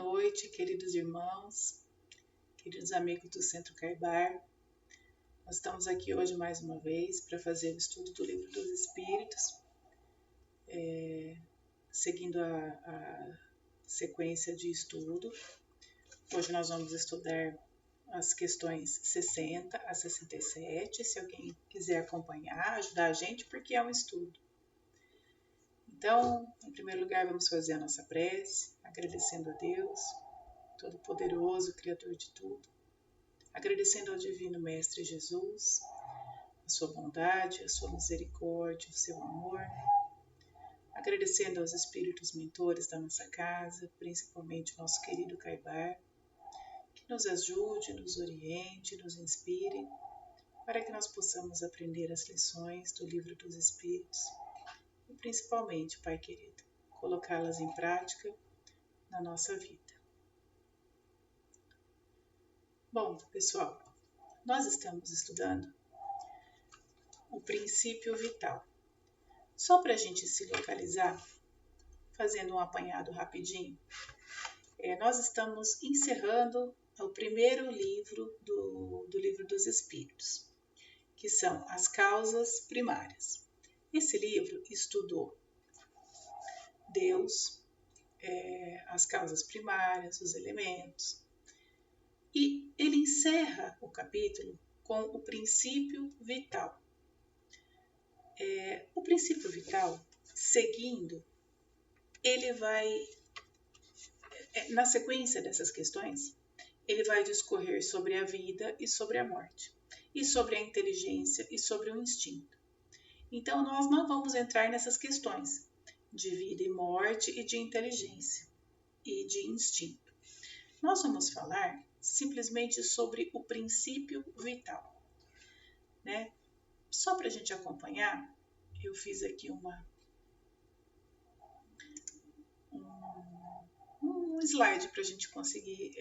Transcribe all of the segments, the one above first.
noite, queridos irmãos, queridos amigos do Centro Caibar. Nós estamos aqui hoje mais uma vez para fazer o estudo do Livro dos Espíritos, seguindo a sequência de estudo. Hoje nós vamos estudar as questões 60 a 67, se alguém quiser acompanhar, ajudar a gente, porque é um estudo. Então, em primeiro lugar, vamos fazer a nossa prece, agradecendo a Deus, Todo-Poderoso, Criador de tudo, agradecendo ao Divino Mestre Jesus, a sua bondade, a sua misericórdia, o seu amor, agradecendo aos espíritos mentores da nossa casa, principalmente o nosso querido Caibar, que nos ajude, nos oriente, nos inspire, para que nós possamos aprender as lições do Livro dos Espíritos e, principalmente, Pai querido, colocá-las em prática na nossa vida. Bom, pessoal, nós estamos estudando o princípio vital. Só para a gente se localizar, fazendo um apanhado rapidinho, nós estamos encerrando o primeiro livro do Livro dos Espíritos, que são as causas primárias. Esse livro estudou Deus, as causas primárias, os elementos, e ele encerra o capítulo com o princípio vital. O princípio vital, seguindo, ele vai, na sequência dessas questões, ele vai discorrer sobre a vida e sobre a morte, e sobre a inteligência e sobre o instinto. Então, nós não vamos entrar nessas questões de vida e morte e de inteligência e de instinto. Nós vamos falar simplesmente sobre o princípio vital, né? Só para a gente acompanhar, eu fiz aqui um slide para a gente conseguir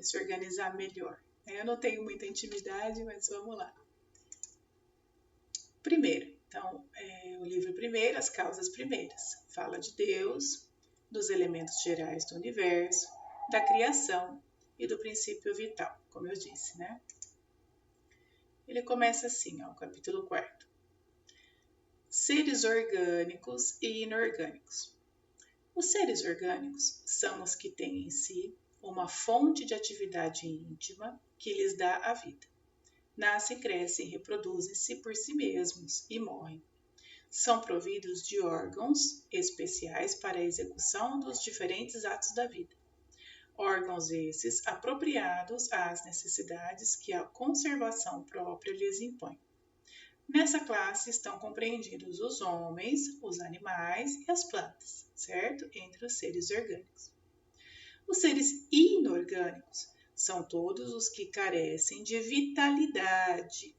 se organizar melhor. Eu não tenho muita intimidade, mas vamos lá. Primeiro, então, o livro primeiro, as causas primeiras, fala de Deus, dos elementos gerais do universo, da criação e do princípio vital, como eu disse, né? Ele começa assim, o capítulo 4. Seres orgânicos e inorgânicos. Os seres orgânicos são os que têm em si uma fonte de atividade íntima que lhes dá a vida. Nascem, crescem, reproduzem-se por si mesmos e morrem. São providos de órgãos especiais para a execução dos diferentes atos da vida. Órgãos esses apropriados às necessidades que a conservação própria lhes impõe. Nessa classe estão compreendidos os homens, os animais e as plantas, certo? Entre os seres orgânicos. Os seres inorgânicos são todos os que carecem de vitalidade,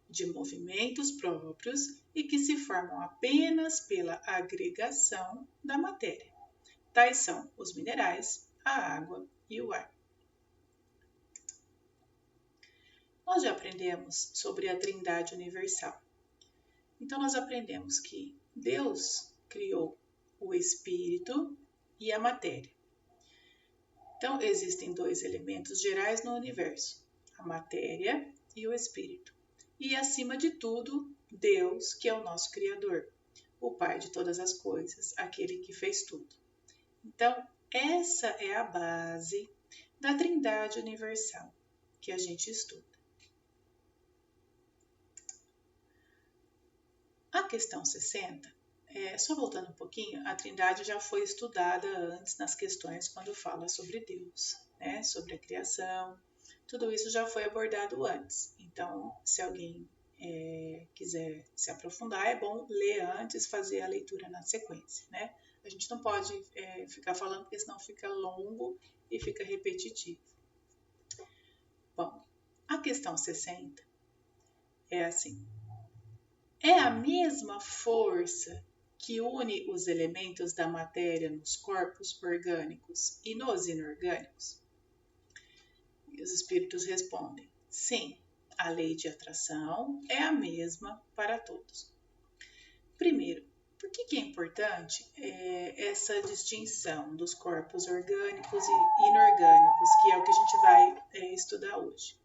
de movimentos próprios e que se formam apenas pela agregação da matéria. Tais são os minerais, a água e o ar. Nós já aprendemos sobre a Trindade Universal. Então, nós aprendemos que Deus criou o Espírito e a matéria. Então, existem dois elementos gerais no universo, a matéria e o Espírito. E, acima de tudo, Deus, que é o nosso Criador, o Pai de todas as coisas, aquele que fez tudo. Então, essa é a base da Trindade Universal que a gente estuda. A questão 60, só voltando um pouquinho, a Trindade já foi estudada antes nas questões quando fala sobre Deus, né? Sobre a criação, tudo isso já foi abordado antes. Então, se alguém quiser se aprofundar, é bom ler antes, fazer a leitura na sequência, né? A gente não pode ficar falando, porque senão fica longo e fica repetitivo. Bom, a questão 60 é assim. É a mesma força que une os elementos da matéria nos corpos orgânicos e nos inorgânicos? E os espíritos respondem, sim, a lei de atração é a mesma para todos. Primeiro, Por que é importante essa distinção dos corpos orgânicos e inorgânicos, que é o que a gente vai estudar hoje?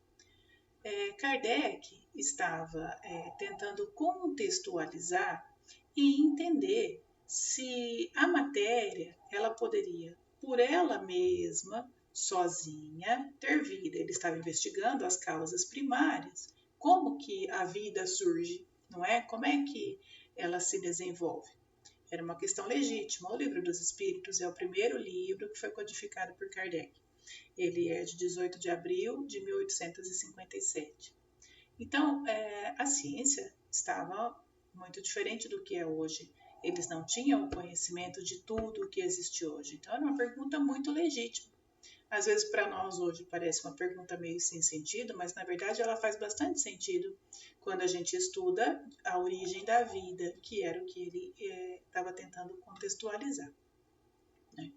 Kardec estava tentando contextualizar e entender se a matéria ela poderia, por ela mesma, sozinha, ter vida. Ele estava investigando as causas primárias, como que a vida surge, não é? Como é que ela se desenvolve? Era uma questão legítima. O Livro dos Espíritos é o primeiro livro que foi codificado por Kardec. Ele é de 18 de abril de 1857. Então, a ciência estava muito diferente do que é hoje. Eles não tinham o conhecimento de tudo o que existe hoje. Então, era uma pergunta muito legítima. Às vezes, para nós hoje, parece uma pergunta meio sem sentido, mas, na verdade, ela faz bastante sentido quando a gente estuda a origem da vida, que era o que ele estava tentando contextualizar. Né?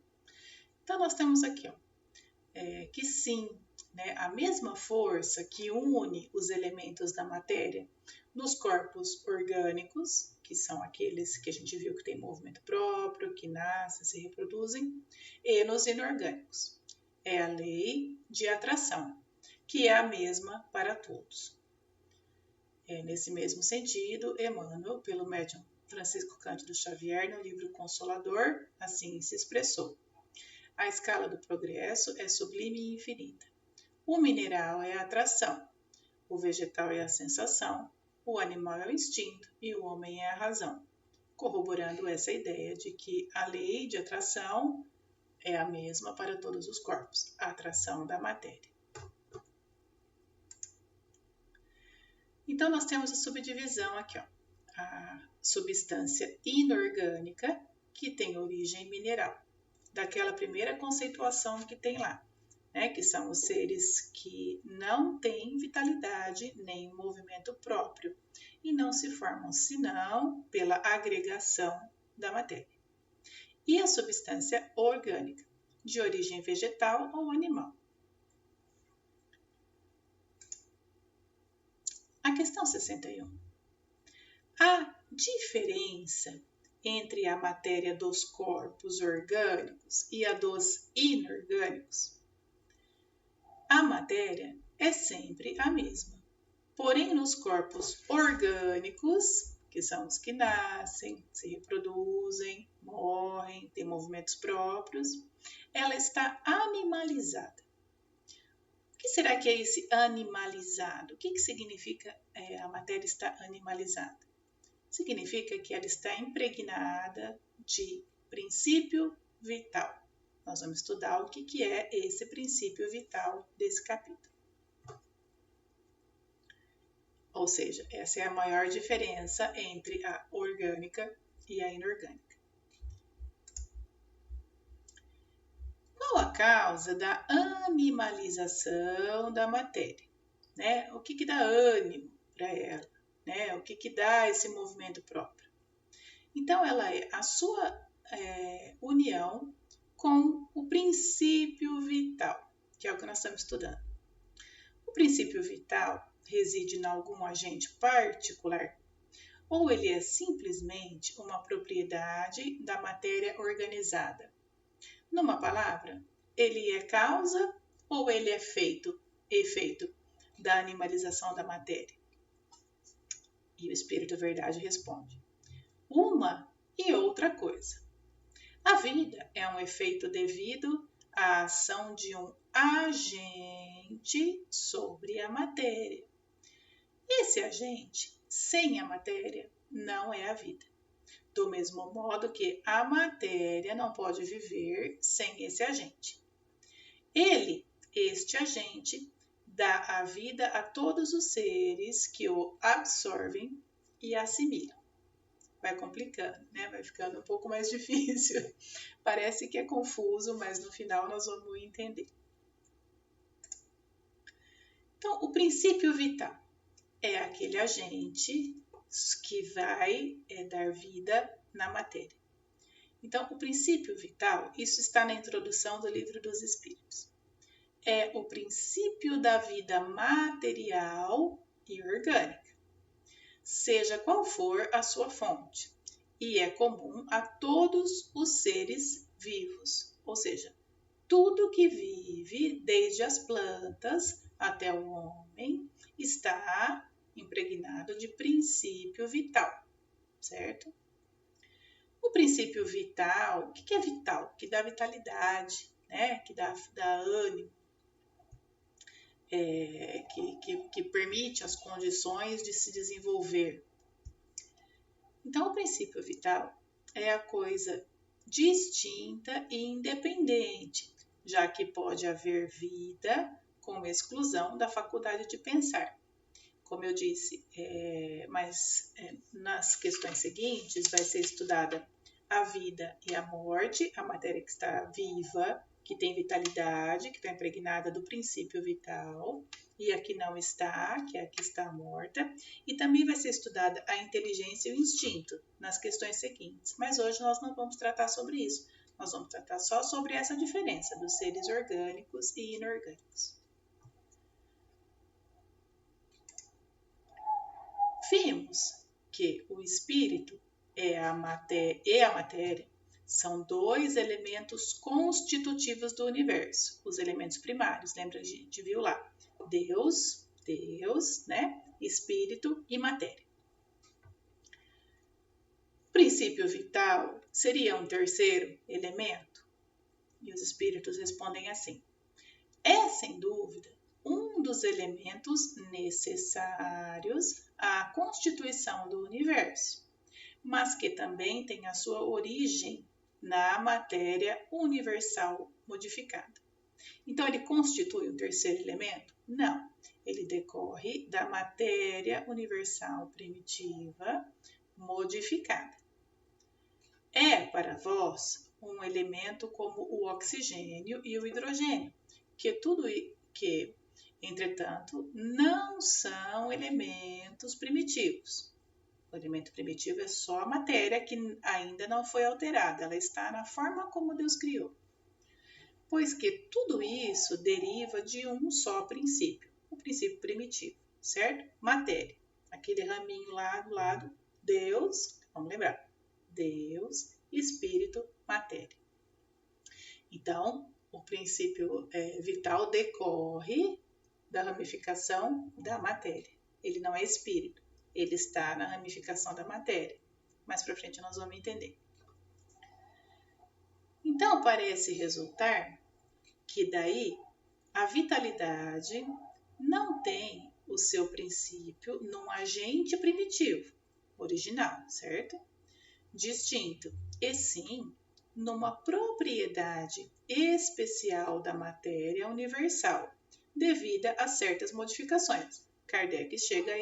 Então, nós temos aqui, que sim, né, a mesma força que une os elementos da matéria nos corpos orgânicos, que são aqueles que a gente viu que tem movimento próprio, que nascem, se reproduzem, e nos inorgânicos. É a lei de atração, que é a mesma para todos. Nesse mesmo sentido, Emmanuel, pelo médium Francisco Cândido Xavier, no livro Consolador, assim se expressou. A escala do progresso é sublime e infinita. O mineral é a atração, o vegetal é a sensação, o animal é o instinto e o homem é a razão, corroborando essa ideia de que a lei de atração é a mesma para todos os corpos, a atração da matéria. Então, nós temos a subdivisão aqui, a substância inorgânica, que tem origem mineral, daquela primeira conceituação que tem lá, né, que são os seres que não têm vitalidade nem movimento próprio e não se formam senão pela agregação da matéria. E a substância orgânica, de origem vegetal ou animal. A questão 61. A diferença entre a matéria dos corpos orgânicos e a dos inorgânicos. A matéria é sempre a mesma, porém nos corpos orgânicos, que são os que nascem, se reproduzem, morrem, têm movimentos próprios, ela está animalizada. O que será que é esse animalizado? O que significa a matéria estar animalizada? Significa que ela está impregnada de princípio vital. Nós vamos estudar o que é esse princípio vital desse capítulo. Ou seja, essa é a maior diferença entre a orgânica e a inorgânica. Qual a causa da animalização da matéria? Né? O que dá ânimo para ela? Né? O que dá esse movimento próprio? Então, ela é a sua união com o princípio vital, que é o que nós estamos estudando. O princípio vital reside em algum agente particular ou ele é simplesmente uma propriedade da matéria organizada? Numa palavra, ele é causa ou ele é efeito da animalização da matéria? E o Espírito Verdade responde: uma e outra coisa. A vida é um efeito devido à ação de um agente sobre a matéria. Esse agente, sem a matéria, não é a vida. Do mesmo modo que a matéria não pode viver sem esse agente. Este agente, dá a vida a todos os seres que o absorvem e assimilam. Vai complicando, né? Vai ficando um pouco mais difícil. Parece que é confuso, mas no final nós vamos entender. Então, o princípio vital é aquele agente que vai dar vida na matéria. Então, o princípio vital, isso está na introdução do Livro dos Espíritos. É o princípio da vida material e orgânica, seja qual for a sua fonte. e é comum a todos os seres vivos, ou seja, tudo que vive, desde as plantas até o homem, está impregnado de princípio vital, certo? O princípio vital, o que é vital? Que dá vitalidade, né? Que dá ânimo, que permite as condições de se desenvolver. Então, o princípio vital é a coisa distinta e independente, já que pode haver vida com exclusão da faculdade de pensar. Como eu disse, mas nas questões seguintes vai ser estudada a vida e a morte, a matéria que está viva, que tem vitalidade, que está impregnada do princípio vital, e a que não está, que é a que está morta, e também vai ser estudada a inteligência e o instinto nas questões seguintes. Mas hoje nós não vamos tratar sobre isso, nós vamos tratar só sobre essa diferença dos seres orgânicos e inorgânicos. Vimos que o espírito e a matéria são dois elementos constitutivos do universo, os elementos primários. Lembra que a gente viu lá? Deus, né? Espírito e matéria. O princípio vital seria um terceiro elemento? E os espíritos respondem assim: é, sem dúvida, um dos elementos necessários à constituição do universo, mas que também tem a sua origem na matéria universal modificada. Então, ele constitui um terceiro elemento? Não. Ele decorre da matéria universal primitiva modificada. É para vós um elemento como o oxigênio e o hidrogênio, que, entretanto, não são elementos primitivos. O elemento primitivo é só a matéria que ainda não foi alterada, ela está na forma como Deus criou. Pois que tudo isso deriva de um só princípio, o princípio primitivo, certo? Matéria, aquele raminho lá do lado, Deus, vamos lembrar, Deus, Espírito, matéria. Então, o princípio vital decorre da ramificação da matéria. Ele não é espírito, ele está na ramificação da matéria. Mais para frente nós vamos entender. Então, parece resultar que daí a vitalidade não tem o seu princípio num agente primitivo, original, certo? Distinto, e sim numa propriedade especial da matéria universal, devida a certas modificações. Kardec chega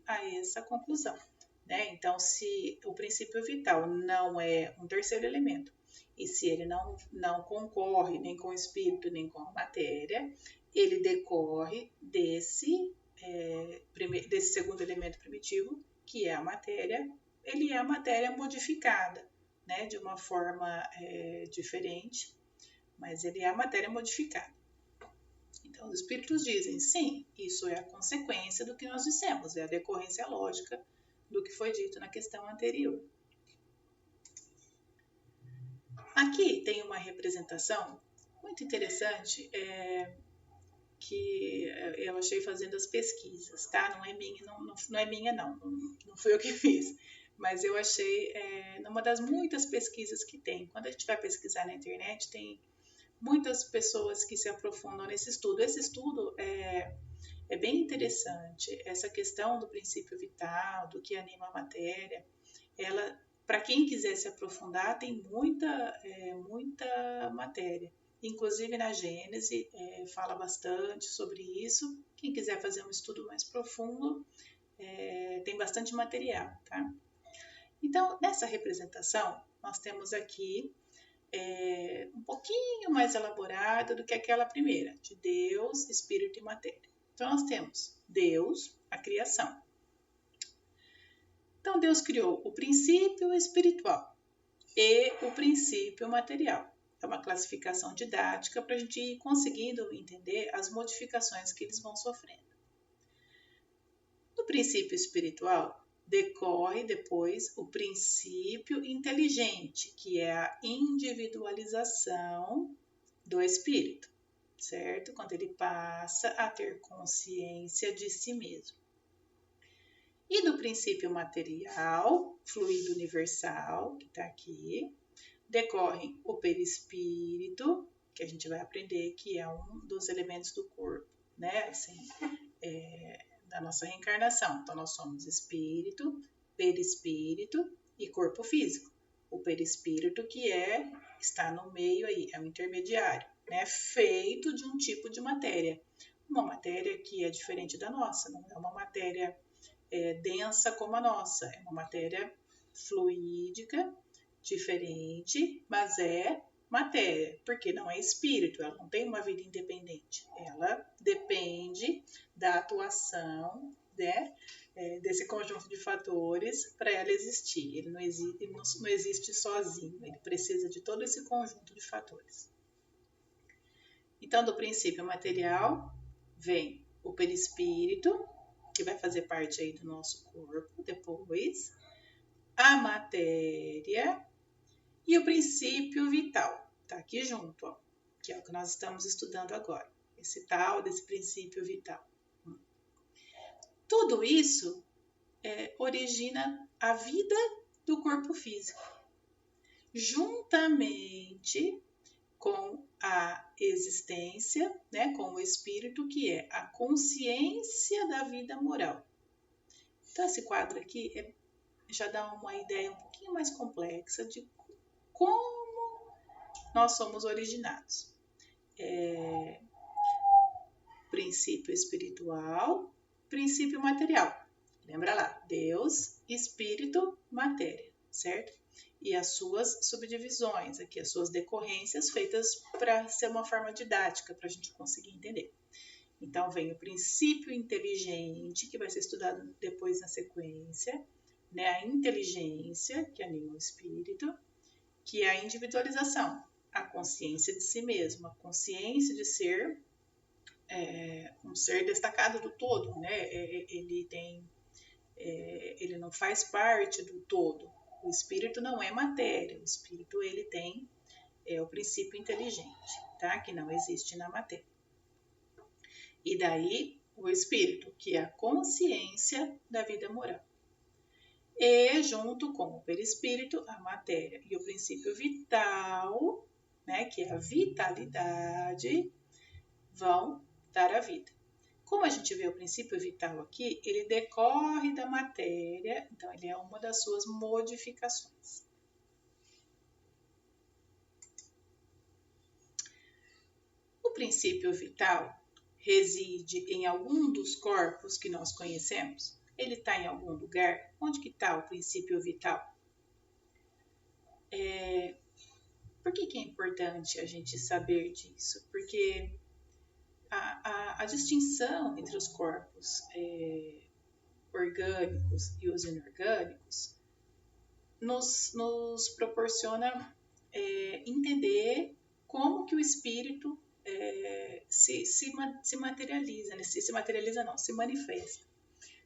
a essa conclusão, né? Então, se o princípio vital não é um terceiro elemento, e se ele não concorre nem com o espírito, nem com a matéria, ele decorre desse segundo elemento primitivo, que é a matéria. Ele é a matéria modificada, né, de uma forma diferente, mas ele é a matéria modificada. Então, os espíritos dizem, sim, isso é a consequência do que nós dissemos, é a decorrência lógica do que foi dito na questão anterior. Aqui tem uma representação muito interessante que eu achei fazendo as pesquisas, tá? Não é minha, não fui eu que fiz, mas eu achei numa das muitas pesquisas que tem. Quando a gente vai pesquisar na internet, tem muitas pessoas que se aprofundam nesse estudo. Esse estudo é bem interessante. Essa questão do princípio vital, do que anima a matéria, ela, para quem quiser se aprofundar, tem muita matéria. Inclusive na Gênese fala bastante sobre isso. Quem quiser fazer um estudo mais profundo, tem bastante material, tá? Então, nessa representação, nós temos aqui um pouquinho mais elaborada do que aquela primeira, de Deus, Espírito e matéria. Então, nós temos Deus, a criação. Então, Deus criou o princípio espiritual e o princípio material. É uma classificação didática para a gente ir conseguindo entender as modificações que eles vão sofrendo. No princípio espiritual, decorre depois o princípio inteligente, que é a individualização do espírito, certo? Quando ele passa a ter consciência de si mesmo. E do princípio material, fluido universal, que está aqui, decorre o perispírito, que a gente vai aprender que é um dos elementos do corpo, né? Assim, da nossa reencarnação. Então, nós somos espírito, perispírito e corpo físico. O perispírito que está no meio aí, é o intermediário, né? Feito de um tipo de matéria. Uma matéria que é diferente da nossa, não é uma matéria densa como a nossa, é uma matéria fluídica, diferente, mas é matéria, porque não é espírito, ela não tem uma vida independente, ela depende da atuação, né, desse conjunto de fatores para ela existir. Ele não existe sozinho, ele precisa de todo esse conjunto de fatores. Então, do princípio material vem o perispírito, que vai fazer parte aí do nosso corpo depois, a matéria e o princípio vital. Tá aqui junto, ó, que é o que nós estamos estudando agora. Esse tal desse princípio vital. Tudo isso origina a vida do corpo físico, juntamente com a existência, né, com o espírito, que é a consciência da vida moral. Então, esse quadro aqui já dá uma ideia um pouquinho mais complexa de como nós somos originados. Princípio espiritual, princípio material. Lembra lá, Deus, espírito, matéria, certo? E as suas subdivisões, aqui as suas decorrências feitas para ser uma forma didática, para a gente conseguir entender. Então vem o princípio inteligente, que vai ser estudado depois na sequência, né? A inteligência, que anima o espírito, que é a individualização, a consciência de si mesmo, a consciência de ser um ser destacado do todo, né? Ele não faz parte do todo. O espírito não é matéria, o espírito ele tem o princípio inteligente, tá? Que não existe na matéria. E daí o espírito, que é a consciência da vida moral. E junto com o perispírito, a matéria e o princípio vital, né, que é a vitalidade, vão dar a vida. Como a gente vê o princípio vital aqui, ele decorre da matéria, então ele é uma das suas modificações. O princípio vital reside em algum dos corpos que nós conhecemos? Ele está em algum lugar? Onde que está o princípio vital? Por que é importante a gente saber disso? Porque a distinção entre os corpos orgânicos e os inorgânicos nos proporciona entender como que o espírito se materializa, né? Se materializa não, se manifesta.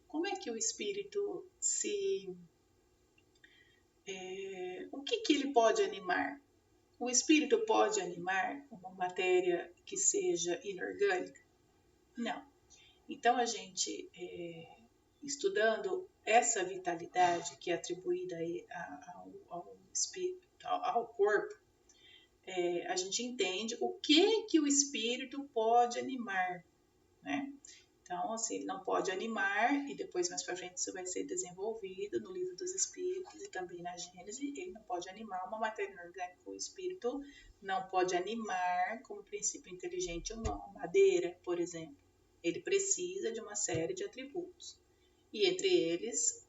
Como é que o espírito o que ele pode animar? O espírito pode animar uma matéria que seja inorgânica? Não. Então, a gente, estudando essa vitalidade que é atribuída aí ao espírito, ao corpo, a gente entende o que o espírito pode animar, né? Então, assim, ele não pode animar, e depois mais para frente isso vai ser desenvolvido no Livro dos Espíritos e também na Gênese, ele não pode animar uma matéria inorgânica. O espírito não pode animar como princípio inteligente uma madeira, por exemplo. Ele precisa de uma série de atributos. E entre eles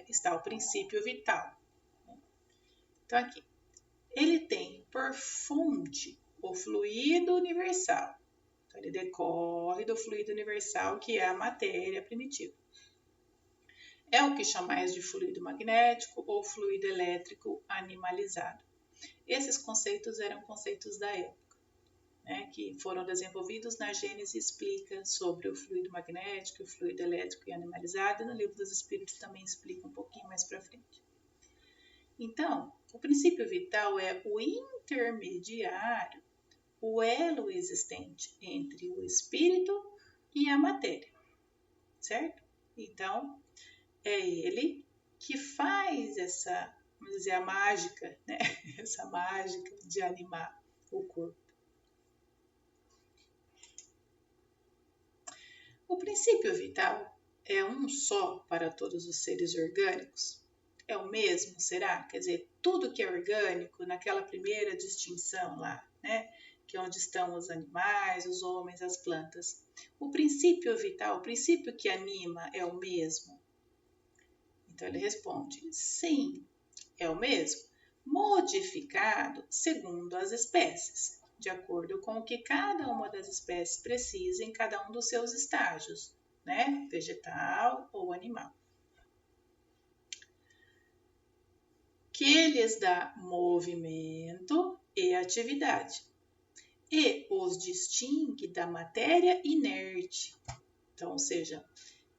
está o princípio vital. Então, aqui, ele tem por fonte o fluido universal. Então, ele decorre do fluido universal, que é a matéria primitiva. É o que chamais de fluido magnético ou fluido elétrico animalizado. Esses conceitos eram conceitos da época. né, que foram desenvolvidos na Gênese, explica sobre o fluido magnético, o fluido elétrico e animalizado, e no Livro dos Espíritos também explica um pouquinho mais para frente. Então, o princípio vital é o intermediário, o elo existente entre o espírito e a matéria, certo? Então, é ele que faz essa, vamos dizer, a mágica, né? Essa mágica de animar o corpo. O princípio vital é um só para todos os seres orgânicos? É o mesmo, será? Quer dizer, tudo que é orgânico, naquela primeira distinção lá, né? Que é onde estão os animais, os homens, as plantas. O princípio vital, o princípio que anima é o mesmo? Então ele responde, sim, é o mesmo, modificado segundo as espécies, de acordo com o que cada uma das espécies precisa em cada um dos seus estágios, né? Vegetal ou animal. Que lhes dá movimento e atividade, e os distingue da matéria inerte. Então, ou seja,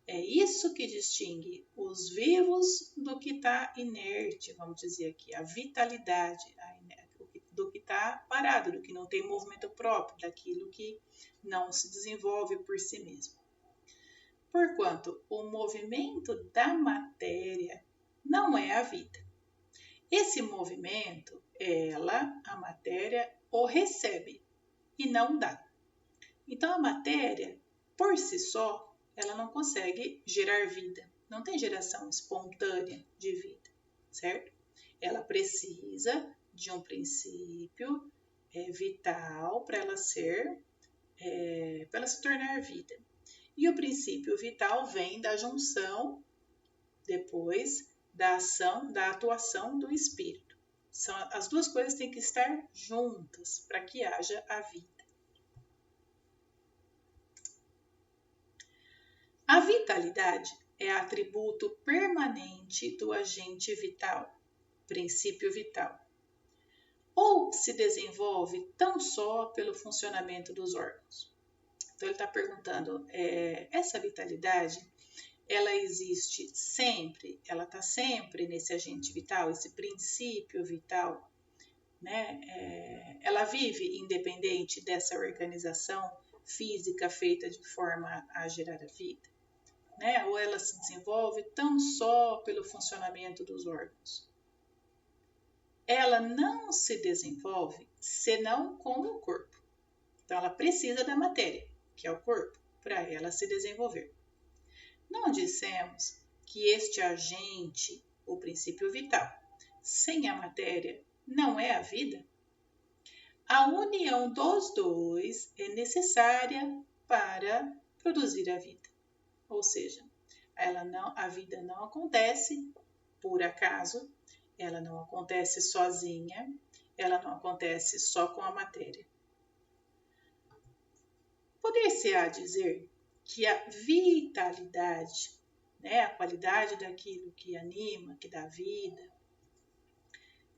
é isso que distingue os vivos do que está inerte, vamos dizer aqui, a vitalidade, do que está parado, do que não tem movimento próprio, daquilo que não se desenvolve por si mesmo. Porquanto o movimento da matéria não é a vida. Esse movimento, a matéria, o recebe e não dá. Então a matéria, por si só, ela não consegue gerar vida. Não tem geração espontânea de vida, certo? Ela precisa de um princípio vital para ela se tornar vida. E o princípio vital vem da junção, depois da ação, da atuação do espírito. As duas coisas têm que estar juntas para que haja a vida. A vitalidade é atributo permanente do agente vital, princípio vital, ou se desenvolve tão só pelo funcionamento dos órgãos. Então ele está perguntando, essa vitalidade, ela existe sempre, ela está sempre nesse agente vital, esse princípio vital, né? Ela vive independente dessa organização física feita de forma a gerar a vida? Né? Ou ela se desenvolve tão só pelo funcionamento dos órgãos? Ela não se desenvolve senão com o corpo. Então, ela precisa da matéria, que é o corpo, para ela se desenvolver. Não dissemos que este agente, o princípio vital, sem a matéria, não é a vida? A união dos dois é necessária para produzir a vida. Ou seja, a vida não acontece por acaso, ela não acontece sozinha, ela não acontece só com a matéria. Poder-se-á dizer que a vitalidade, né, a qualidade daquilo que anima, que dá vida,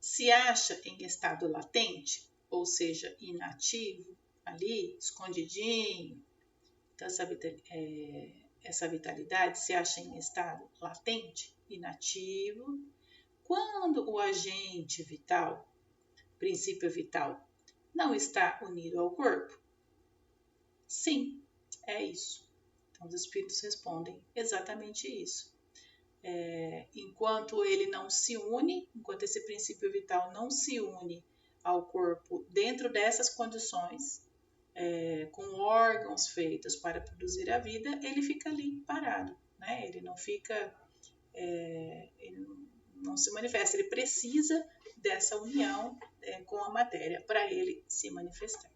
se acha em estado latente, ou seja, inativo, ali, escondidinho. Então, essa vitalidade se acha em estado latente, inativo, quando o agente vital, princípio vital, não está unido ao corpo? Sim, é isso. Então, os espíritos respondem exatamente isso. Enquanto ele não se une, enquanto esse princípio vital não se une ao corpo dentro dessas condições, com órgãos feitos para produzir a vida, ele fica ali parado, né? Ele não fica, ele não se manifesta, ele precisa dessa união com a matéria para ele se manifestar.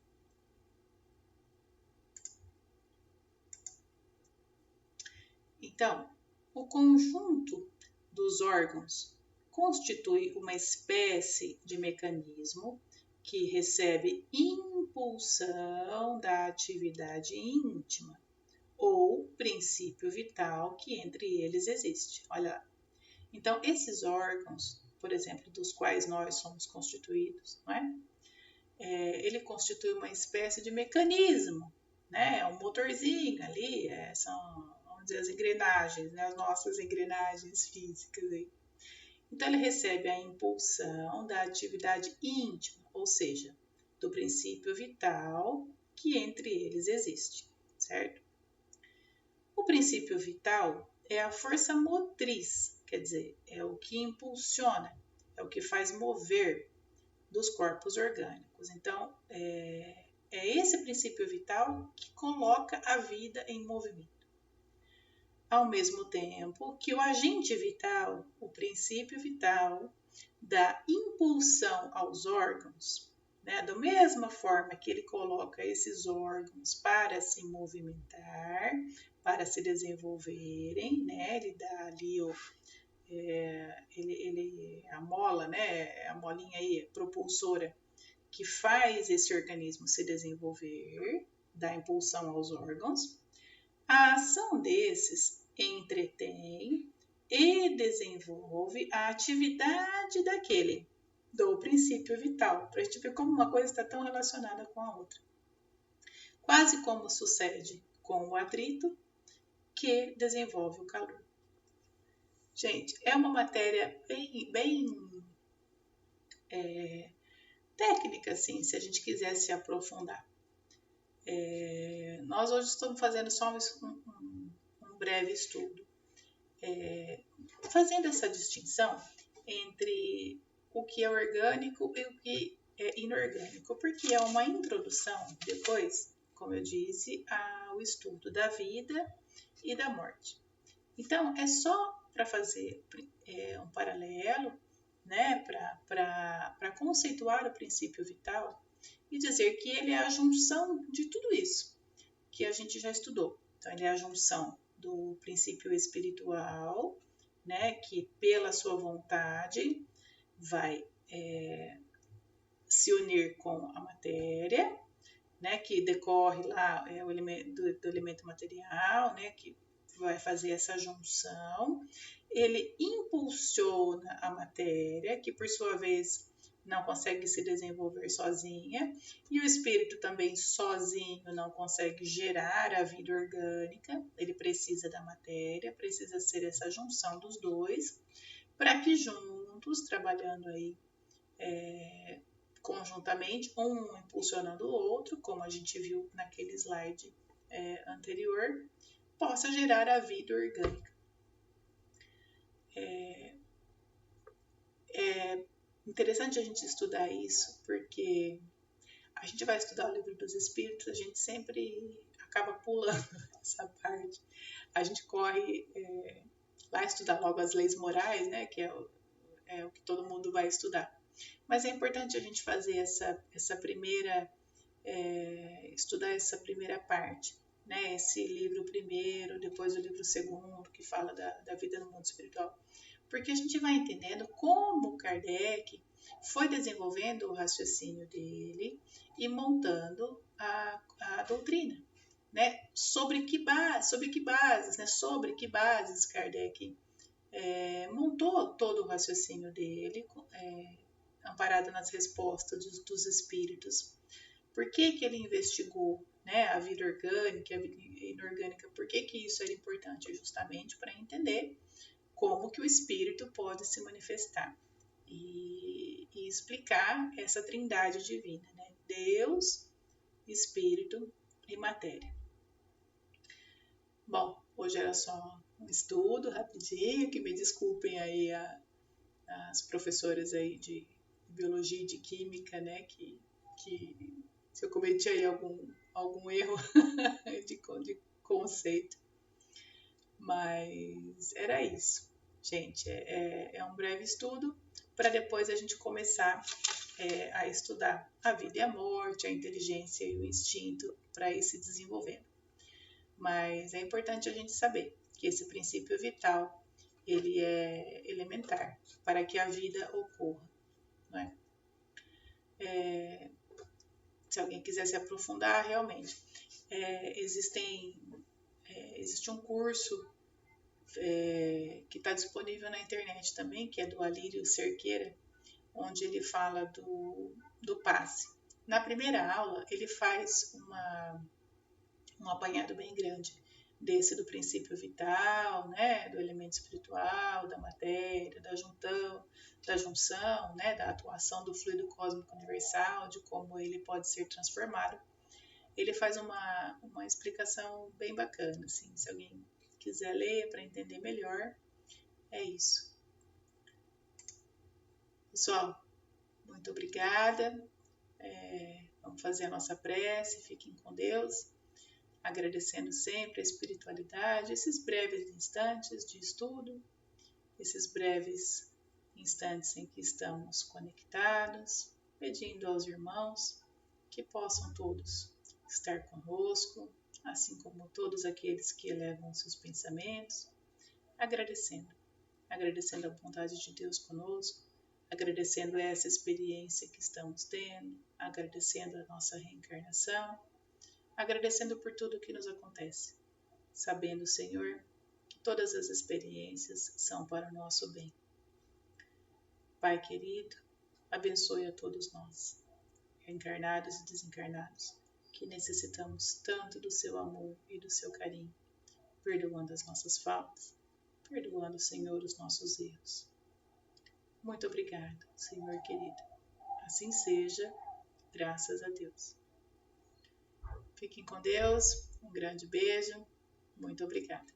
Então, o conjunto dos órgãos constitui uma espécie de mecanismo que recebe impulsão da atividade íntima ou princípio vital que entre eles existe. Olha lá. Então, esses órgãos, por exemplo, dos quais nós somos constituídos, não é? ele constitui uma espécie de mecanismo, né? Um motorzinho ali, são, vamos dizer, as engrenagens, né? As nossas engrenagens físicas aí. Então, ele recebe a impulsão da atividade íntima, ou seja, do princípio vital que entre eles existe, certo? O princípio vital é a força motriz, quer dizer, é o que impulsiona, é o que faz mover dos corpos orgânicos. Então, é esse princípio vital que coloca a vida em movimento. Ao mesmo tempo que o agente vital, o princípio vital, dá impulsão aos órgãos, né? Da mesma forma que ele coloca esses órgãos para se movimentar, para se desenvolverem, né? Ele dá ali a mola, né? A molinha aí, propulsora, que faz esse organismo se desenvolver, dá impulsão aos órgãos. A ação desses entretém e desenvolve a atividade daquele, do princípio vital, para a gente ver como uma coisa está tão relacionada com a outra. Quase como sucede com o atrito, que desenvolve o calor. Gente, é uma matéria bem técnica, assim, se a gente quiser se aprofundar. Nós hoje estamos fazendo só um breve estudo, fazendo essa distinção entre o que é orgânico e o que é inorgânico, porque é uma introdução depois, como eu disse, ao estudo da vida e da morte. Então, é só para fazer um paralelo, né, para conceituar o princípio vital e dizer que ele é a junção de tudo isso que a gente já estudou. Então, ele é a junção do princípio espiritual, né, que pela sua vontade vai se unir com a matéria, né, que decorre lá do elemento material, né, que vai fazer essa junção. Ele impulsiona a matéria, que por sua vez não consegue se desenvolver sozinha, e o espírito também sozinho não consegue gerar a vida orgânica, ele precisa da matéria, precisa ser essa junção dos dois, para que juntos, trabalhando aí conjuntamente, um impulsionando o outro, como a gente viu naquele slide anterior, possa gerar a vida orgânica. É interessante a gente estudar isso, porque a gente vai estudar o livro dos Espíritos, a gente sempre acaba pulando essa parte. A gente corre lá estudar logo as leis morais, né, que é o que todo mundo vai estudar. Mas é importante a gente fazer essa primeira, estudar essa primeira parte, né? Esse livro primeiro, depois o livro segundo, que fala da vida no mundo espiritual. Porque a gente vai entendendo como Kardec foi desenvolvendo o raciocínio dele e montando a doutrina, né? Sobre que bases, né? Sobre que bases Kardec montou todo o raciocínio dele, amparado nas respostas dos espíritos. Por que ele investigou, né, a vida orgânica e a vida inorgânica? Por que isso era importante? Justamente para entender como que o espírito pode se manifestar e explicar essa trindade divina, né? Deus, espírito e matéria. Bom, hoje era só um estudo rapidinho, que me desculpem aí as professoras aí de biologia e de química, né, que se eu cometi aí algum erro de conceito, mas era isso, gente, é um breve estudo para depois a gente começar a estudar a vida e a morte, a inteligência e o instinto para ir se desenvolvendo. Mas é importante a gente saber que esse princípio vital, ele é elementar para que a vida ocorra, não é? Se alguém quiser se aprofundar, realmente, existe um curso que está disponível na internet também, que é do Alírio Cerqueira, onde ele fala do passe. Na primeira aula, ele faz um apanhado bem grande desse do princípio vital, né, do elemento espiritual, da matéria, da junção, né, da atuação do fluido cósmico universal, de como ele pode ser transformado. Ele faz uma explicação bem bacana, assim, se alguém quiser ler para entender melhor, é isso. Pessoal, muito obrigada. Vamos fazer a nossa prece, fiquem com Deus, agradecendo sempre a espiritualidade, esses breves instantes de estudo, esses breves instantes em que estamos conectados, pedindo aos irmãos que possam todos estar conosco, assim como todos aqueles que elevam seus pensamentos, agradecendo a bondade de Deus conosco, agradecendo essa experiência que estamos tendo, agradecendo a nossa reencarnação, agradecendo por tudo que nos acontece, sabendo, Senhor, que todas as experiências são para o nosso bem. Pai querido, abençoe a todos nós, reencarnados e desencarnados, que necessitamos tanto do seu amor e do seu carinho, perdoando as nossas faltas, perdoando, Senhor, os nossos erros. Muito obrigado, Senhor querido. Assim seja, graças a Deus. Fiquem com Deus, um grande beijo, muito obrigada.